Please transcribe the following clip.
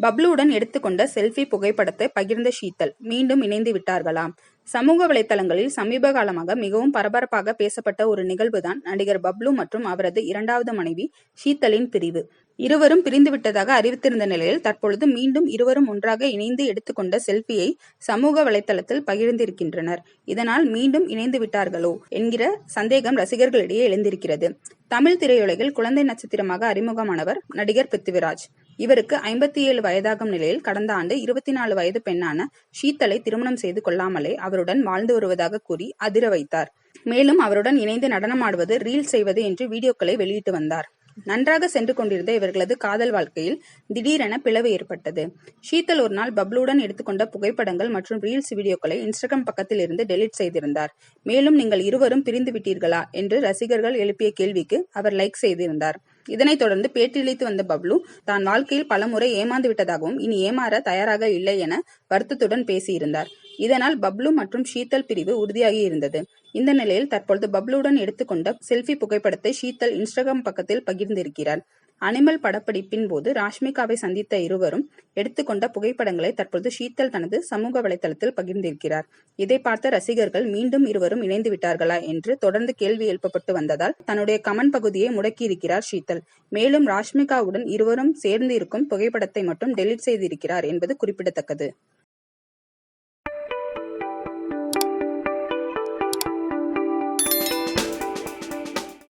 பப்ளுவுடன் எடுத்துக்கொண்ட செல்ஃபி புகைப்படத்தை பகிர்ந்த ஷீதல் மீண்டும் இணைந்து விட்டார்களாம். சமூக வலைதளங்களில் சமீப காலமாக மிகவும் பரபரப்பாக பேசப்பட்ட ஒரு நிகழ்வுதான் நடிகர் பப்ளு மற்றும் அவரது இரண்டாவது மனைவி ஷீதலின் பிரிவு. இருவரும் பிரிந்துவிட்டதாக அறிவித்திருந்த நிலையில் தற்பொழுது மீண்டும் இருவரும் ஒன்றாக இணைந்து எடுத்துக்கொண்ட செல்ஃபியை சமூக வலைதளத்தில் பகிர்ந்திருக்கின்றனர். இதனால் மீண்டும் இணைந்து விட்டார்களோ என்கிற சந்தேகம் ரசிகர்களிடையே எழுந்திருக்கிறது. தமிழ் திரையுலகில் குழந்தை நட்சத்திரமாக அறிமுகமானவர் நடிகர் பிருத்திவிராஜ். இவருக்கு 57 வயதாகும் நிலையில் கடந்த ஆண்டு 24 வயது பெண்ணான ஷீதலை திருமணம் செய்து கொள்ளாமலே அவருடன் வாழ்ந்து வருவதாக கூறி அதிர வைத்தார். மேலும் அவருடன் இணைந்து நடனமாடுவது, ரீல்ஸ் செய்வது என்று வீடியோக்களை வெளியிட்டு வந்தார். நன்றாக சென்று கொண்டிருந்த இவர்களது காதல் வாழ்க்கையில் திடீரென பிளவு ஏற்பட்டது. ஷீதல் ஒரு நாள் பப்ளுவுடன் எடுத்துக்கொண்ட புகைப்படங்கள் மற்றும் ரீல்ஸ் வீடியோக்களை இன்ஸ்டாகிராம் பக்கத்தில் இருந்து டெலீட் செய்திருந்தார். மேலும் நீங்கள் இருவரும் பிரிந்து விட்டீர்களா என்று ரசிகர்கள் எழுப்பிய கேள்விக்கு அவர் லைக் செய்திருந்தார். இதனைத் தொடர்ந்து பேட்டியளித்து வந்த பப்ளு தான் வாழ்க்கையில் பலமுறை ஏமாந்து விட்டதாகவும் இனி ஏமாற தயாராக இல்லை என வருத்தத்துடன் பேசியிருந்தார். இதனால் பப்ளு மற்றும் ஷீதல் பிரிவு உறுதியாகி இருந்தது. இந்த நிலையில் தற்பொழுது பப்ளுவுடன் எடுத்துக்கொண்ட செல்ஃபி புகைப்படத்தை ஷீதல் இன்ஸ்டாகிராம் பக்கத்தில் பகிர்ந்திருக்கிறார். அனிமல் படப்பிடிப்பின் போது ராஷ்மிகாவை சந்தித்த இருவரும் எடுத்துக்கொண்ட புகைப்படங்களை தற்பொழுது ஷீதல் தனது சமூக வலைதளத்தில் பகிர்ந்திருக்கிறார். இதை பார்த்த ரசிகர்கள் மீண்டும் இருவரும் இணைந்து விட்டார்களா என்று தொடர்ந்து கேள்வி எழுப்பப்பட்டு வந்ததால் தன்னுடைய கமெண்ட் பகுதியை முடக்கியிருக்கிறார் ஷீதல். மேலும் ராஷ்மிகாவுடன் இருவரும் சேர்ந்து இருக்கும் புகைப்படத்தை மட்டும் டெலீட் செய்திருக்கிறார் என்பது குறிப்பிடத்தக்கது.